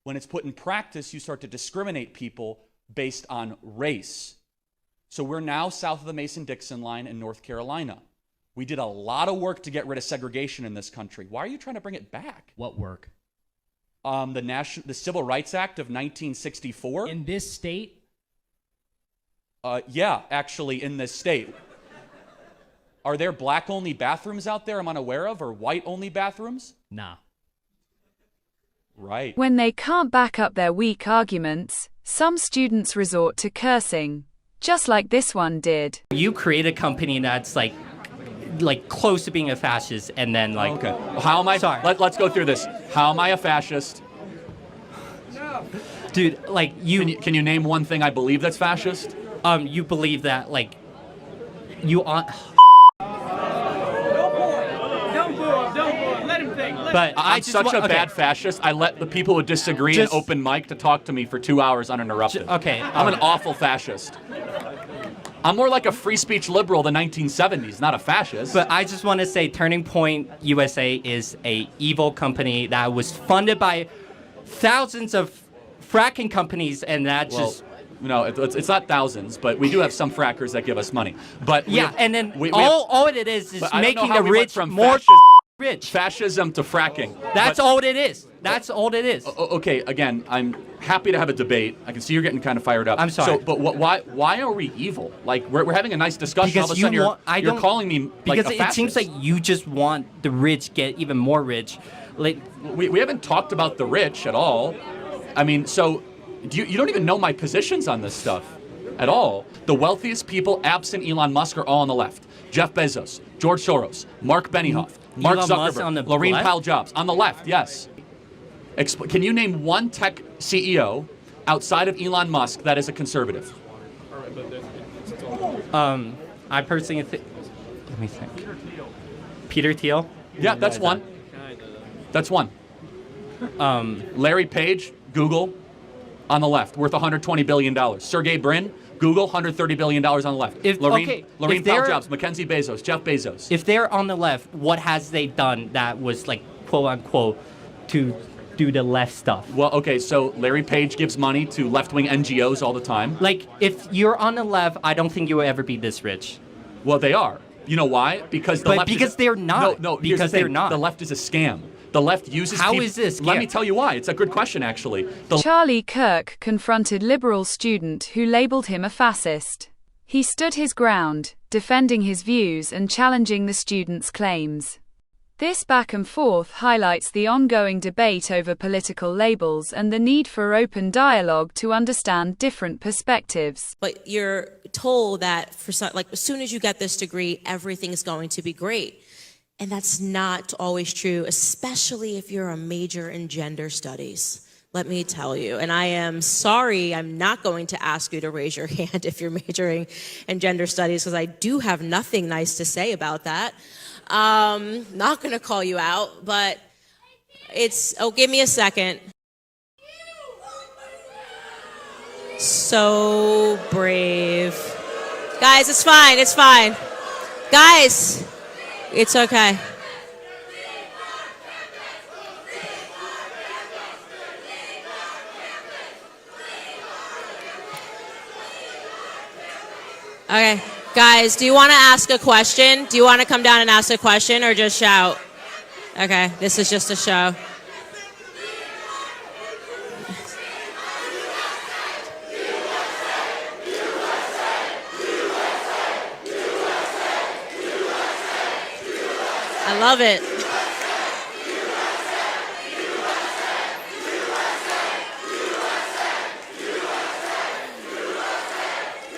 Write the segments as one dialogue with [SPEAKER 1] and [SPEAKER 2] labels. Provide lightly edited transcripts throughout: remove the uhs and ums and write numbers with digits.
[SPEAKER 1] When it's put in practice, you start to discriminate people based on race. So we're now south of the Mason-Dixon line in North Carolina. We did a lot of work to get rid of segregation in this country. Why are you trying to bring it back?
[SPEAKER 2] What work?
[SPEAKER 1] The Civil Rights Act of 1964.
[SPEAKER 2] In this state?
[SPEAKER 1] Yeah, actually in this state. Are there black-only bathrooms out there I'm unaware of, or white-only bathrooms?
[SPEAKER 2] Nah.
[SPEAKER 1] Right.
[SPEAKER 3] When they can't back up their weak arguments, some students resort to cursing, just like this one did.
[SPEAKER 4] You create a company that's like close to being a fascist, and then like.
[SPEAKER 1] Okay. How am I?
[SPEAKER 4] Sorry.
[SPEAKER 1] Let's go through this. How am I a fascist?
[SPEAKER 4] Dude, like you.
[SPEAKER 1] Can you name one thing I believe that's fascist?
[SPEAKER 4] You believe that like you on. But
[SPEAKER 1] I'm such a bad fascist. I let the people who disagree in open mic to talk to me for 2 hours uninterrupted.
[SPEAKER 4] Okay.
[SPEAKER 1] I'm an awful fascist. I'm more like a free speech liberal of the 1970s, not a fascist.
[SPEAKER 4] But I just want to say Turning Point USA is a evil company that was funded by thousands of fracking companies, and that just...
[SPEAKER 1] No, it's not thousands, but we do have some frackers that give us money. But
[SPEAKER 4] and then all it is making the rich more rich.
[SPEAKER 1] Fascism to fracking.
[SPEAKER 4] That's all it is. That's all it is.
[SPEAKER 1] Okay, again, I'm happy to have a debate. I can see you're getting kind of fired up.
[SPEAKER 4] I'm sorry.
[SPEAKER 1] So, but why are we evil? Like, we're having a nice discussion.
[SPEAKER 4] Because
[SPEAKER 1] all of a sudden you're calling me like a
[SPEAKER 4] because
[SPEAKER 1] fascist.
[SPEAKER 4] It seems like you just want the rich get even more rich. Like
[SPEAKER 1] we haven't talked about the rich at all. I mean, so you don't even know my positions on this stuff at all. The wealthiest people, absent Elon Musk, are all on the left. Jeff Bezos, George Soros, Mark Benioff, Mark Zuckerberg, Laurene Powell Jobs. On the left, yes. Can you name one tech CEO outside of Elon Musk that is a conservative?
[SPEAKER 4] I personally think. Let me think. Peter Thiel.
[SPEAKER 1] Yeah, that's one. That's one. Larry Page, Google, on the left, worth $120 billion. Sergey Brin, Google, $130 billion on the left. Laurene Powell Jobs, Mackenzie Bezos, Jeff Bezos.
[SPEAKER 4] If they're on the left, what has they done that was like, quote unquote, to do the left stuff?
[SPEAKER 1] Well, okay, so Larry Page gives money to left-wing NGOs all the time.
[SPEAKER 4] Like, if you're on the left, I don't think you will ever be this rich.
[SPEAKER 1] Well, they are. You know why? Because the left
[SPEAKER 4] because they're not.
[SPEAKER 1] No,
[SPEAKER 4] because they're not.
[SPEAKER 1] The left is a scam. The left uses
[SPEAKER 4] How is this?
[SPEAKER 1] Let me tell you why. It's a good question, actually.
[SPEAKER 3] Charlie Kirk confronted liberal student who labeled him a fascist. He stood his ground, defending his views and challenging the student's claims. This back and forth highlights the ongoing debate over political labels and the need for open dialogue to understand different perspectives.
[SPEAKER 5] But you're told that as soon as you get this degree, everything's going to be great. And that's not always true, especially if you're a major in gender studies. Let me tell you. And I am sorry, I'm not going to ask you to raise your hand if you're majoring in gender studies, because I do have nothing nice to say about that. Not going to call you out, but give me a second. So brave. Guys, it's fine, it's fine. Guys, it's okay. Okay, guys, do you want to ask a question? Do you want to come down and ask a question or just shout? Okay, this is just a show. I love it.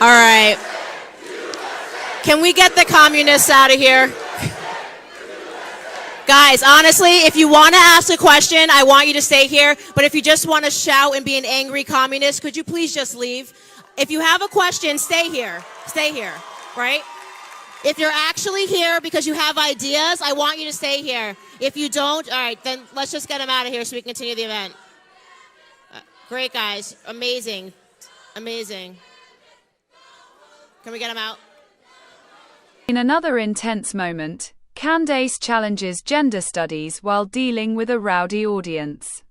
[SPEAKER 5] All right. Can we get the communists out of here? Guys, honestly, if you want to ask a question, I want you to stay here. But if you just want to shout and be an angry communist, could you please just leave? If you have a question, stay here. Stay here, right? If you're actually here because you have ideas, I want you to stay here. If you don't, all right, then let's just get them out of here so we can continue the event. Great, guys. Amazing. Amazing. Can we get them out?
[SPEAKER 3] In another intense moment, Candace challenges gender studies while dealing with a rowdy audience.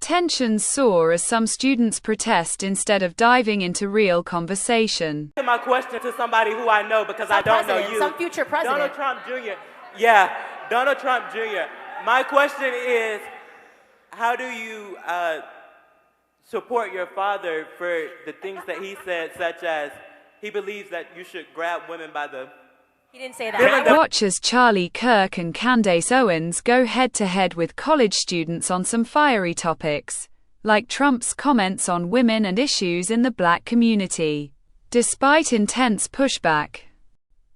[SPEAKER 3] Tensions soar as some students protest instead of diving into real conversation.
[SPEAKER 2] My question to somebody who I know, because I don't know you.
[SPEAKER 6] Some future president.
[SPEAKER 2] Donald Trump Jr. Yeah, Donald Trump Jr. My question is, how do you support your father for the things that he said, such as he believes that you should grab women by the...
[SPEAKER 6] He didn't say that.
[SPEAKER 3] Watch as Charlie Kirk and Candace Owens go head-to-head with college students on some fiery topics, like Trump's comments on women and issues in the black community. Despite intense pushback,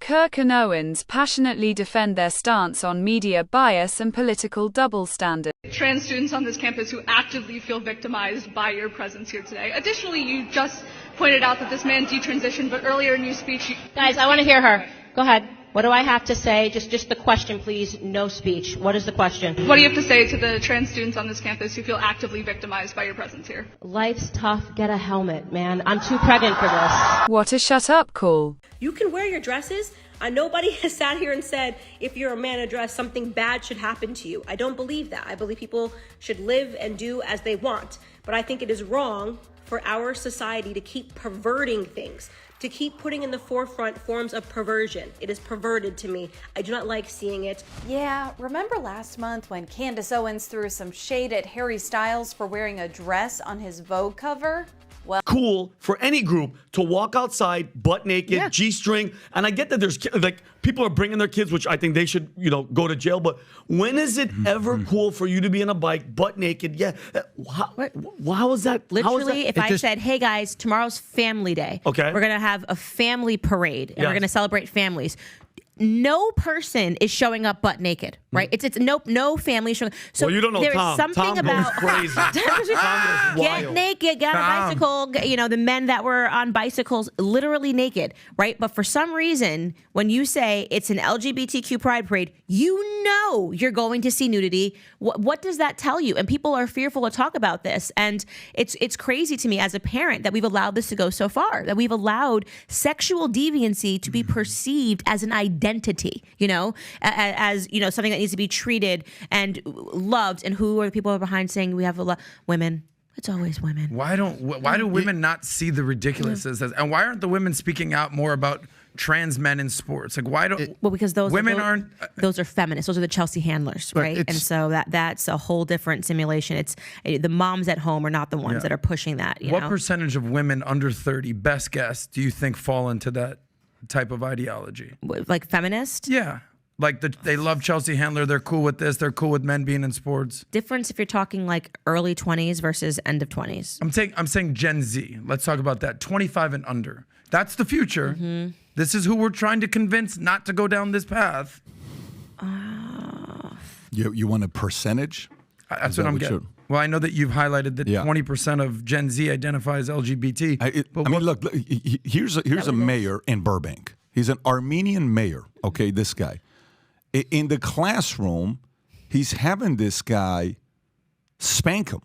[SPEAKER 3] Kirk and Owens passionately defend their stance on media bias and political double standards.
[SPEAKER 7] Trans students on this campus who actively feel victimized by your presence here today. Additionally, you just pointed out that this man detransitioned, but earlier in your speech...
[SPEAKER 6] Guys, I want to hear her. Go ahead. What do I have to say? Just the question, please. No speech. What is the question?
[SPEAKER 7] What do you have to say to the trans students on this campus who feel actively victimized by your presence here?
[SPEAKER 6] Life's tough. Get a helmet, man. I'm too pregnant for this.
[SPEAKER 3] What a shut-up call.
[SPEAKER 8] You can wear your dresses. Nobody has sat here and said, if you're a man in a dress, something bad should happen to you. I don't believe that. I believe people should live and do as they want. But I think it is wrong for our society to keep perverting things, to keep putting in the forefront forms of perversion. It is perverted to me. I do not like seeing it.
[SPEAKER 9] Yeah, remember last month when Candace Owens threw some shade at Harry Styles for wearing a dress on his Vogue cover? Well,
[SPEAKER 10] cool for any group to walk outside butt naked, G-string, and I get that there's like people are bringing their kids, which I think they should, go to jail. But when is it ever cool for you to be on a bike butt naked? Yeah, how is that?
[SPEAKER 5] Literally, if I said, "Hey guys, tomorrow's Family Day.
[SPEAKER 10] Okay,
[SPEAKER 5] we're gonna have a family parade and we're gonna celebrate families." No person is showing up butt naked, right? It's no family showing. So
[SPEAKER 10] well, you don't know
[SPEAKER 5] there's
[SPEAKER 10] Tom.
[SPEAKER 5] something
[SPEAKER 10] Tom
[SPEAKER 5] about
[SPEAKER 10] goes crazy. Tom goes
[SPEAKER 5] get naked, get on a bicycle. The men that were on bicycles, literally naked, right? But for some reason, when you say it's an LGBTQ pride parade, you're going to see nudity. What does that tell you? And people are fearful to talk about this, and it's crazy to me as a parent that we've allowed this to go so far. That we've allowed sexual deviancy to be perceived as an identity, as something that needs to be treated and loved. And who are the people who are behind saying we have women? It's always women.
[SPEAKER 11] Why do women not see the ridiculousness? And why aren't the women speaking out more about trans men in sports? Like, why don't?
[SPEAKER 5] Well, because those
[SPEAKER 11] women aren't.
[SPEAKER 5] Those are feminists. Those are the Chelsea handlers, right? And so that's a whole different simulation. It's the moms at home are not the ones that are pushing that.
[SPEAKER 11] What percentage of women under 30, best guess, do you think fall into that type of ideology?
[SPEAKER 5] Like feminist?
[SPEAKER 11] Yeah. Like they love Chelsea Handler. They're cool with this. They're cool with men being in sports.
[SPEAKER 5] Difference if you're talking like early 20s versus end of 20s.
[SPEAKER 11] I'm saying Gen Z. Let's talk about that. 25 and under. That's the future. Mm-hmm. This is who we're trying to convince not to go down this path.
[SPEAKER 12] You want a percentage?
[SPEAKER 11] That's what I'm getting. Well, I know that you've highlighted that 20% of Gen Z identifies LGBT.
[SPEAKER 12] Look, here's a mayor in Burbank. He's an Armenian mayor, okay, this guy. In the classroom, he's having this guy spank him.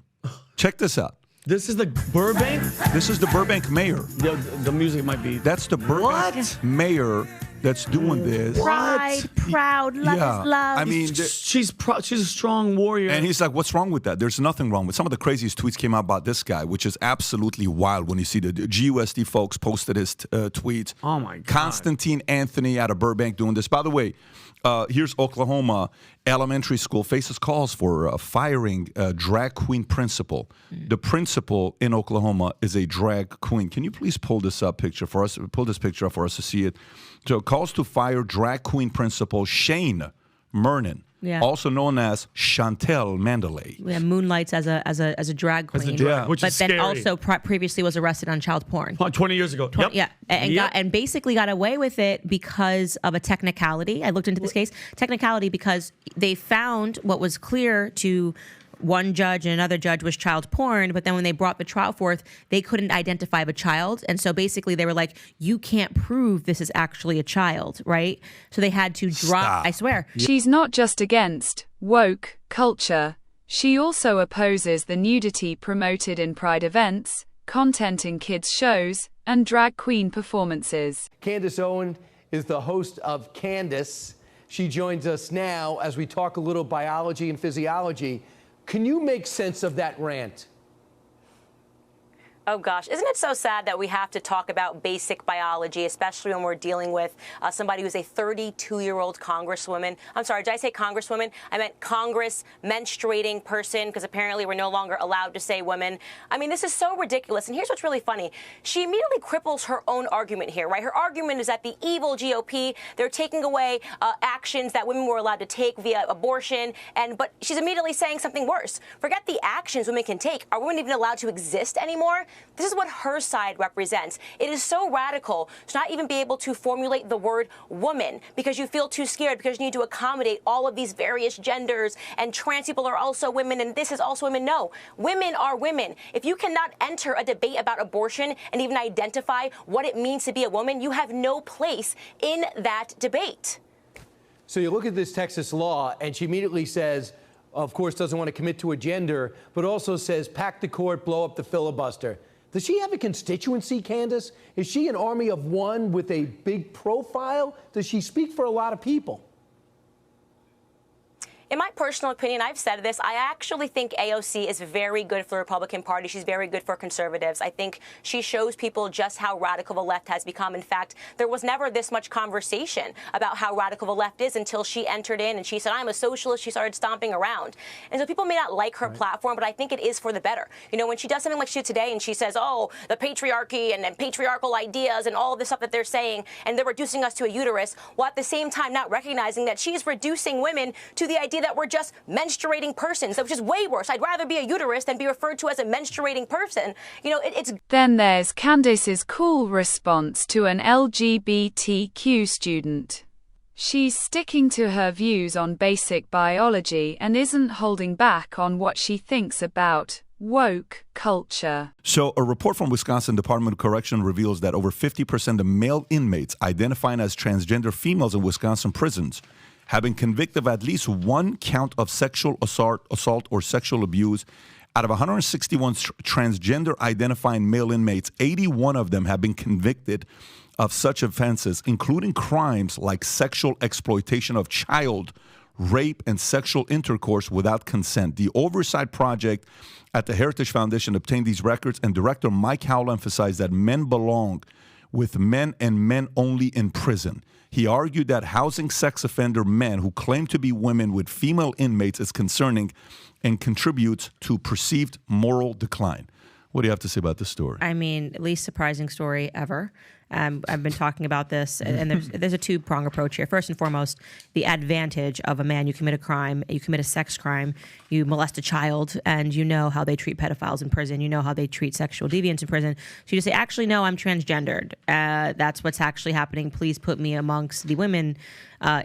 [SPEAKER 12] Check this out.
[SPEAKER 10] This is the Burbank?
[SPEAKER 12] This is the Burbank mayor.
[SPEAKER 10] The music might be...
[SPEAKER 12] That's the Burbank mayor that's doing this.
[SPEAKER 5] Pride, proud, love is love.
[SPEAKER 12] I mean,
[SPEAKER 10] she's a strong warrior.
[SPEAKER 12] And he's like, what's wrong with that? There's nothing wrong with some of the craziest tweets came out about this guy, which is absolutely wild when you see the GUSD folks posted his tweets.
[SPEAKER 10] Oh, my God.
[SPEAKER 12] Constantine Anthony out of Burbank doing this. By the way, here's Oklahoma elementary school faces calls for firing a drag queen principal. The principal in Oklahoma is a drag queen. Can you please pull this picture for us? Pull this picture up for us to see it. So calls to fire drag queen principal Shane Mernon, also known as Chantel Mandalay.
[SPEAKER 5] Yeah, moonlights as a drag queen.
[SPEAKER 10] Which
[SPEAKER 5] but
[SPEAKER 10] is
[SPEAKER 5] then
[SPEAKER 10] scary.
[SPEAKER 5] also previously was arrested on child porn.
[SPEAKER 10] 20 years ago.
[SPEAKER 5] Yeah, and basically got away with it because of a technicality. I looked into this case. Technicality because they found what was clear to one judge and another judge was child porn, but then when they brought the trial forth, they couldn't identify the child. And so basically they were like, you can't prove this is actually a child, right? So they had to drop, I swear.
[SPEAKER 3] She's not just against woke culture. She also opposes the nudity promoted in pride events, content in kids' shows, and drag queen performances.
[SPEAKER 13] Candace Owens is the host of Candace. She joins us now as we talk a little biology and physiology. Can you make sense of that rant?
[SPEAKER 14] Oh gosh, isn't it so sad that we have to talk about basic biology, especially when we're dealing with somebody who's a 32-year-old congresswoman. I'm sorry, did I say congresswoman? I meant Congress menstruating person, because apparently we're no longer allowed to say women. I mean, this is so ridiculous. And here's what's really funny. She immediately cripples her own argument here, right? Her argument is that the evil GOP, they're taking away actions that women were allowed to take via abortion. But she's immediately saying something worse. Forget the actions women can take. Are women even allowed to exist anymore? This is what her side represents. It is so radical to not even be able to formulate the word woman because you feel too scared, because you need to accommodate all of these various genders, and trans people are also women, and this is also women. No, women are women. If you cannot enter a debate about abortion and even identify what it means to be a woman, you have no place in that debate.
[SPEAKER 13] So you look at this Texas law, and she immediately says, of course, doesn't want to commit to a gender, but also says, pack the court, blow up the filibuster. Does she have a constituency, Candace? Is she an army of one with a big profile? Does she speak for a lot of people?
[SPEAKER 14] In my personal opinion, I've said this, I actually think AOC is very good for the Republican Party. She's very good for conservatives. I think she shows people just how radical the left has become. In fact, there was never this much conversation about how radical the left is until she entered in and she said, I'm a socialist. She started stomping around. And so people may not like her platform, but I think it is for the better. You know, when she does something like she did today and she says, oh, the patriarchy and patriarchal ideas and all of this stuff that they're saying, and they're reducing us to a uterus, while at the same time not recognizing that she's reducing women to the idea that we're just menstruating persons, which is way worse. I'd rather be a uterus than be referred to as a menstruating person. You know, it's...
[SPEAKER 3] Then there's Candace's cool response to an LGBTQ student. She's sticking to her views on basic biology and isn't holding back on what she thinks about woke culture.
[SPEAKER 12] So a report from Wisconsin Department of Correction reveals that over 50% of male inmates identifying as transgender females in Wisconsin prisons have been convicted of at least one count of sexual assault or sexual abuse. Out of 161 transgender identifying male inmates, 81 of them have been convicted of such offenses, including crimes like sexual exploitation of child, rape, and sexual intercourse without consent. The Oversight Project at the Heritage Foundation obtained these records, and Director Mike Howell emphasized that men belong with men and men only in prison. He argued that housing sex offender men who claim to be women with female inmates is concerning and contributes to perceived moral decline. What do you have to say about this story?
[SPEAKER 6] I mean, least surprising story ever. I've been talking about this, and there's a two-prong approach here. First and foremost, the advantage of a man. You commit a crime, you commit a sex crime, you molest a child, and you know how they treat pedophiles in prison. You know how they treat sexual deviants in prison. So you just say, actually, no, I'm transgendered. That's what's actually happening. Please put me amongst the women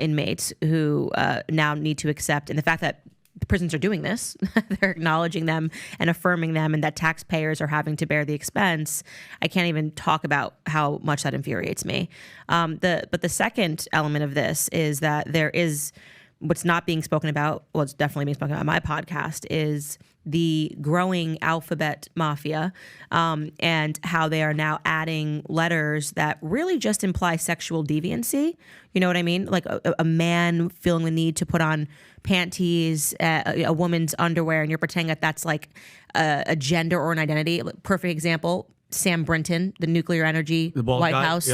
[SPEAKER 6] inmates who now need to accept. And the fact that the prisons are doing this, they're acknowledging them and affirming them, and that taxpayers are having to bear the expense. I can't even talk about how much that infuriates me. But the second element of this is that there is what's not being spoken about, well, it's definitely being spoken about on my podcast, is the growing alphabet mafia, and how they are now adding letters that really just imply sexual deviancy. You know what I mean? Like a man feeling the need to put on panties, a woman's underwear, and you're pretending that that's like a gender or an identity. Perfect example, Sam Brinton, the nuclear energy White House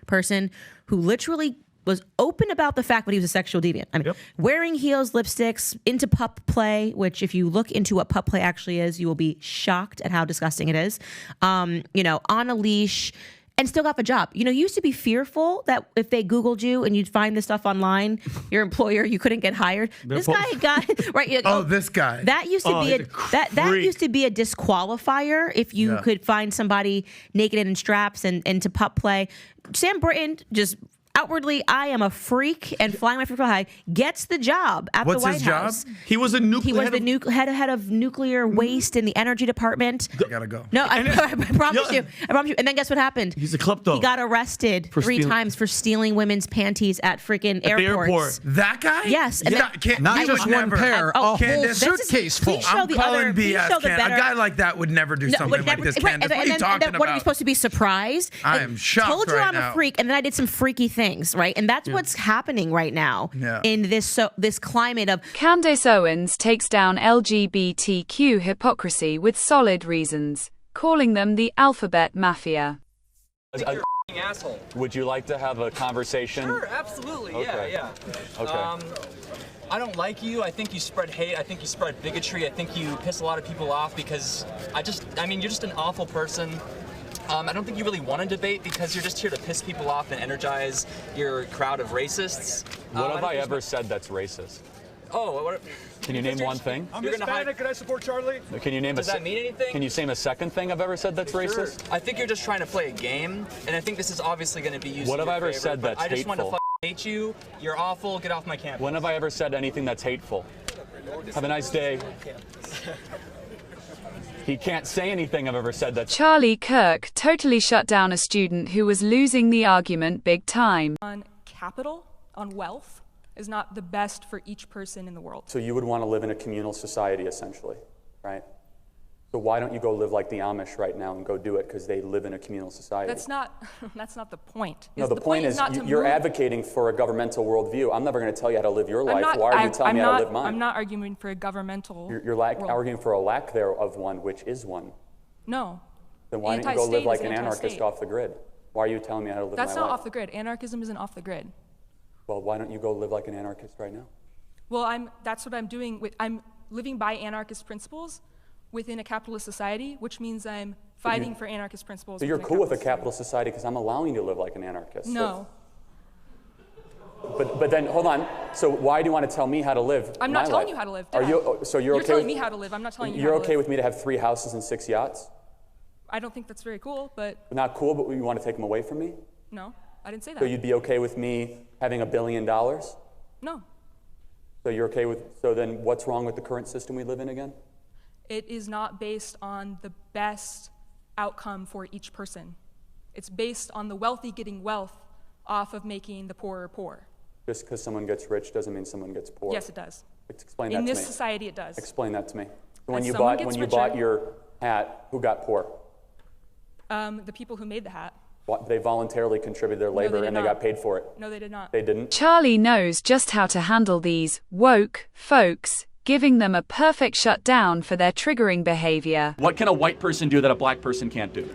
[SPEAKER 6] person, who literally was open about the fact that he was a sexual deviant. I mean, wearing heels, lipsticks, into pup play, which if you look into what pup play actually is, you will be shocked at how disgusting it is. You know, on a leash, and still got the job. You know, you used to be fearful that if they Googled you and you'd find this stuff online, your employer, you couldn't get hired. This guy got right.
[SPEAKER 11] Oh, this guy.
[SPEAKER 6] That used to be that used to be a disqualifier if you could find somebody naked and in straps and to pup play. Sam Brinton just outwardly, I am a freak and flying my freak high, gets the job at the White House.
[SPEAKER 10] He was a
[SPEAKER 6] head of nuclear waste in the energy department.
[SPEAKER 11] I gotta go.
[SPEAKER 6] No, I promise you. I promise you. And then guess what happened?
[SPEAKER 10] He's a klepto.
[SPEAKER 6] He got arrested three times for stealing women's panties at freaking airports.
[SPEAKER 11] That guy?
[SPEAKER 6] Yes.
[SPEAKER 11] And
[SPEAKER 15] not just one pair, a whole suitcase full.
[SPEAKER 11] I'm calling BS. A guy like that would never do something like this, Candace. What are you talking about?
[SPEAKER 6] What are you supposed to be surprised?
[SPEAKER 11] I am shocked
[SPEAKER 6] right now. Told you I'm a freak, and then I did some freaky things. things, right? And that's what's happening right now in this climate of
[SPEAKER 3] Candace Owens takes down LGBTQ hypocrisy with solid reasons, calling them the alphabet mafia.
[SPEAKER 16] You're an asshole.
[SPEAKER 1] Would you like to have a conversation?
[SPEAKER 16] Sure, absolutely.
[SPEAKER 1] Okay.
[SPEAKER 16] Yeah.
[SPEAKER 1] Okay.
[SPEAKER 16] I don't like you. I think you spread hate. I think you spread bigotry. I think you piss a lot of people off because I mean, you're just an awful person. I don't think you really want to debate because you're just here to piss people off and energize your crowd of racists.
[SPEAKER 1] What have I ever said that's racist?
[SPEAKER 16] Oh, what?
[SPEAKER 1] Can you name one thing?
[SPEAKER 16] I'm Hispanic.
[SPEAKER 17] Can I support Charlie?
[SPEAKER 1] Can you name
[SPEAKER 16] Does that mean anything?
[SPEAKER 1] Can you name a second thing I've ever said that's racist?
[SPEAKER 16] I think you're just trying to play a game, and I think this is obviously going to be used.
[SPEAKER 1] What have I ever
[SPEAKER 16] favor,
[SPEAKER 1] said that's
[SPEAKER 16] I just want to
[SPEAKER 1] hateful?
[SPEAKER 16] hate you. You're awful. Get off my campus.
[SPEAKER 1] When have I ever said anything that's hateful? Have a nice day. He can't say anything I've ever said that's...
[SPEAKER 3] Charlie Kirk totally shut down a student who was losing the argument big time.
[SPEAKER 18] On capital, on wealth, is not the best for each person in the world.
[SPEAKER 1] So you would want to live in a communal society, essentially, right? So why don't you go live like the Amish right now and go do it because they live in a communal society?
[SPEAKER 18] That's not the point.
[SPEAKER 1] No, the point is you're advocating for a governmental worldview. I'm never going to tell you how to live your life. Why are you telling me how to live mine?
[SPEAKER 18] I'm not arguing for a governmental
[SPEAKER 1] You're arguing for a lack there of one, which is one.
[SPEAKER 18] No.
[SPEAKER 1] Then why don't you go live like an anarchist off the grid? Why are you telling me how to live my life?
[SPEAKER 18] That's not off the grid. Anarchism isn't off the grid.
[SPEAKER 1] Well, why don't you go live like an anarchist right now?
[SPEAKER 18] Well, that's what I'm doing. I'm living by anarchist principles within a capitalist society, which means I'm fighting for anarchist principles.
[SPEAKER 1] So you're cool with a capitalist society because I'm allowing you to live like an anarchist.
[SPEAKER 18] No.
[SPEAKER 1] But then, hold on. So why do you want to tell me how to live?
[SPEAKER 18] I'm not telling you how to live.
[SPEAKER 1] Are you? So you're okay?
[SPEAKER 18] You're telling me how to live. I'm not telling you.
[SPEAKER 1] You're okay with me to have 3 houses and 6 yachts?
[SPEAKER 18] I don't think that's very cool, but.
[SPEAKER 1] Not cool, but you want to take them away from me?
[SPEAKER 18] No, I didn't say that.
[SPEAKER 1] So you'd be okay with me having $1 billion?
[SPEAKER 18] No.
[SPEAKER 1] So you're okay with? So then, what's wrong with the current system we live in again?
[SPEAKER 18] It is not based on the best outcome for each person. It's based on the wealthy getting wealth off of making the poorer poor.
[SPEAKER 1] Just because someone gets rich doesn't mean someone gets poor.
[SPEAKER 18] Yes, it does.
[SPEAKER 1] Explain that to me.
[SPEAKER 18] In this society, it does.
[SPEAKER 1] Explain that to me. When you bought your hat, who got poor?
[SPEAKER 18] The people who made the hat.
[SPEAKER 1] They voluntarily contributed their labor and they got paid for it.
[SPEAKER 18] No, they did not.
[SPEAKER 1] They didn't?
[SPEAKER 3] Charlie knows just how to handle these woke folks, giving them a perfect shutdown for their triggering behavior.
[SPEAKER 1] What can a white person do that a black person can't do?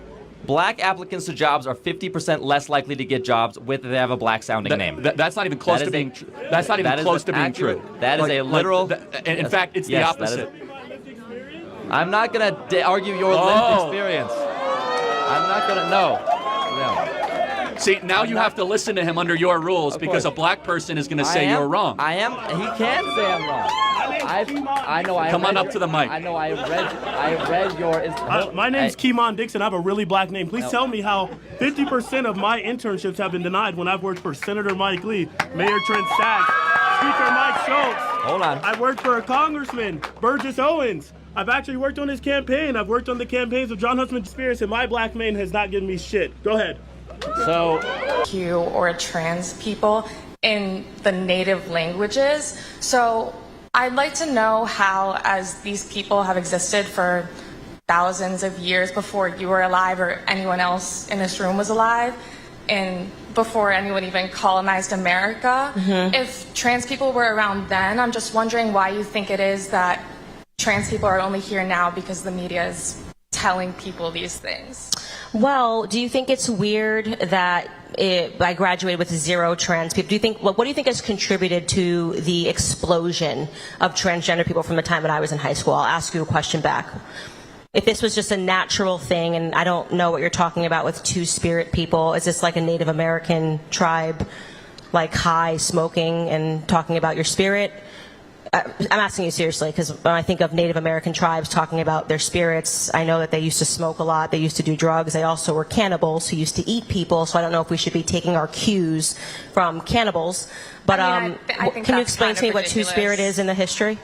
[SPEAKER 19] Black applicants to jobs are 50% less likely to get jobs if they have a black-sounding name.
[SPEAKER 1] That's not even close to being true. That's not even close to being true.
[SPEAKER 19] That is a literal...
[SPEAKER 1] in fact, it's the opposite.
[SPEAKER 19] I'm not going to argue your lived experience. I'm not going to... No.
[SPEAKER 1] See, now you have to listen to him under your rules because a black person is going to say you're wrong.
[SPEAKER 19] I am. He can say I'm wrong. I know.
[SPEAKER 1] Come on up to the mic.
[SPEAKER 19] I know. I read your.
[SPEAKER 20] My name's Keemon Dixon. I have a really black name. Please tell me how 50% of my internships have been denied when I've worked for Senator Mike Lee, Mayor Trent Sachs, Speaker Mike Schultz.
[SPEAKER 19] Hold on.
[SPEAKER 20] I worked for Congressman Burgess Owens. I've actually worked on his campaign. I've worked on the campaigns of John Huntsman Spears, and my black man has not given me shit. Go ahead.
[SPEAKER 19] So,
[SPEAKER 21] Q or trans people in the native languages. So I'd like to know how, as these people have existed for thousands of years before you were alive or anyone else in this room was alive, and before anyone even colonized America, if trans people were around then, I'm just wondering why you think it is that trans people are only here now because the media is telling people these things.
[SPEAKER 22] Well, do you think it's weird that I graduated with 0 trans people? Do you think what do you think has contributed to the explosion of transgender people from the time that I was in high school? I'll ask you a question back. If this was just a natural thing, and I don't know what you're talking about with Two-Spirit people, is this like a Native American tribe, like high, smoking, and talking about your spirit? I'm asking you seriously, because when I think of Native American tribes talking about their spirits, I know that they used to smoke a lot, they used to do drugs, they also were cannibals who used to eat people, so I don't know if we should be taking our cues from cannibals. But
[SPEAKER 21] I think
[SPEAKER 22] can you
[SPEAKER 21] that's
[SPEAKER 22] explain
[SPEAKER 21] kind
[SPEAKER 22] to me
[SPEAKER 21] of
[SPEAKER 22] what Two-Spirit is in the history?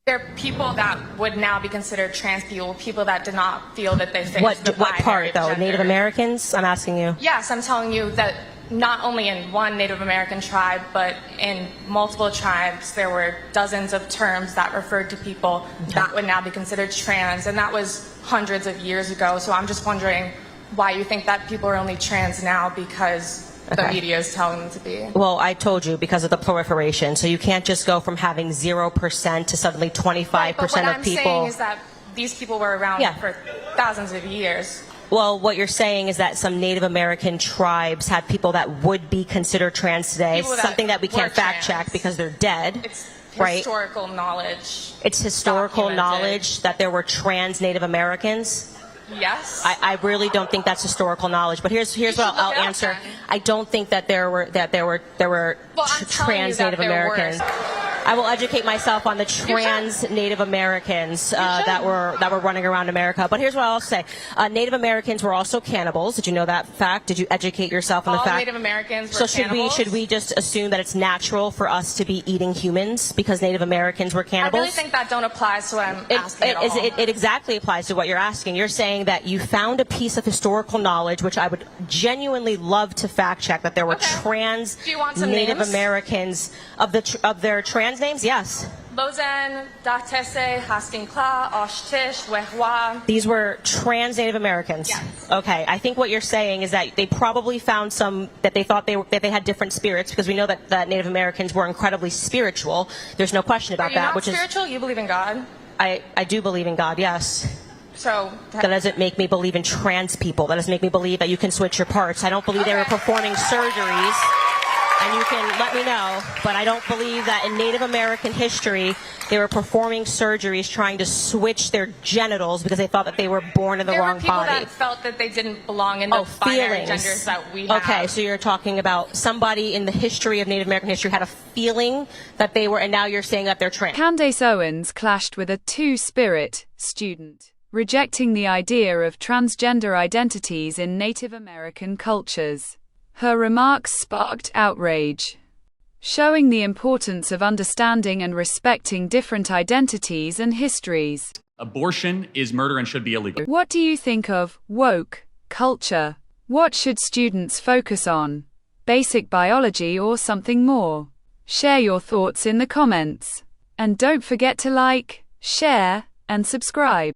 [SPEAKER 21] They're people that would now be considered trans people that did not feel that they fit the
[SPEAKER 22] What part, though?
[SPEAKER 21] gender.
[SPEAKER 22] Native Americans? I'm asking you.
[SPEAKER 21] Yes, I'm telling you that not only in one Native American tribe, but in multiple tribes, there were dozens of terms that referred to people that would now be considered trans, and that was hundreds of years ago. So I'm just wondering why you think that people are only trans now because the media is telling them to be.
[SPEAKER 22] Well, I told you, because of the proliferation. So you can't just go from having 0% to suddenly 25%
[SPEAKER 21] Right, but what
[SPEAKER 22] of
[SPEAKER 21] I'm
[SPEAKER 22] people.
[SPEAKER 21] saying is that these people were around
[SPEAKER 22] Yeah.
[SPEAKER 21] for thousands of years.
[SPEAKER 22] Well, what you're saying is that some Native American tribes had people that would be considered trans today,
[SPEAKER 21] People that
[SPEAKER 22] something that we
[SPEAKER 21] were
[SPEAKER 22] can't fact
[SPEAKER 21] trans.
[SPEAKER 22] check because they're dead.
[SPEAKER 21] It's
[SPEAKER 22] right?
[SPEAKER 21] historical knowledge.
[SPEAKER 22] It's historical
[SPEAKER 21] documented.
[SPEAKER 22] knowledge that there were trans Native Americans.
[SPEAKER 21] Yes.
[SPEAKER 22] I really don't think that's historical knowledge. But here's what I'll answer. I don't think that there were
[SPEAKER 21] Well, I'm telling you
[SPEAKER 22] trans
[SPEAKER 21] that
[SPEAKER 22] Native
[SPEAKER 21] there were.
[SPEAKER 22] Americans. I will educate myself on the trans Native Americans that were running around America. But here's what I'll say: Native Americans were also cannibals. Did you know that fact? Did you educate yourself on the
[SPEAKER 21] All
[SPEAKER 22] fact?
[SPEAKER 21] Native Americans were
[SPEAKER 22] So
[SPEAKER 21] cannibals?
[SPEAKER 22] should we just assume that it's natural for us to be eating humans because Native Americans were
[SPEAKER 21] I
[SPEAKER 22] cannibals?
[SPEAKER 21] really think that don't apply to what I'm asking at all.
[SPEAKER 22] It exactly applies to what you're asking. You're saying that you found a piece of historical knowledge, which I would genuinely love to fact check, that there were trans
[SPEAKER 21] Do you want some
[SPEAKER 22] Native
[SPEAKER 21] names?
[SPEAKER 22] Americans of their trans names. Yes,
[SPEAKER 21] Lozen, Datese, Haskinkla, Oshtish, Wehwa.
[SPEAKER 22] these were trans Native Americans.
[SPEAKER 21] Yes.
[SPEAKER 22] Okay, I think what you're saying is that they probably found some that they thought that they had different spirits, because we know that Native Americans were incredibly spiritual. There's no question about
[SPEAKER 21] Are you
[SPEAKER 22] that.
[SPEAKER 21] not
[SPEAKER 22] Which
[SPEAKER 21] spiritual? You believe in God?
[SPEAKER 22] I do believe in God. Yes.
[SPEAKER 21] So
[SPEAKER 22] That doesn't make me believe in trans people. That doesn't make me believe that you can switch your parts. I don't believe they were performing surgeries. And you can let me know, but I don't believe that in Native American history they were performing surgeries trying to switch their genitals because they thought that they were born in the
[SPEAKER 21] there
[SPEAKER 22] wrong
[SPEAKER 21] were people
[SPEAKER 22] body.
[SPEAKER 21] that felt that they didn't belong in the binary genders that we have.
[SPEAKER 22] Okay, so you're talking about somebody in the history of Native American history had a feeling that they were, and now you're saying that they're trans.
[SPEAKER 3] Candace Owens clashed with a two-spirit student, rejecting the idea of transgender identities in Native American cultures. Her remarks sparked outrage, showing the importance of understanding and respecting different identities and histories.
[SPEAKER 1] Abortion is murder and should be illegal.
[SPEAKER 3] What do you think of woke culture? What should students focus on? Basic biology or something more? Share your thoughts in the comments. And don't forget to like, share, and subscribe.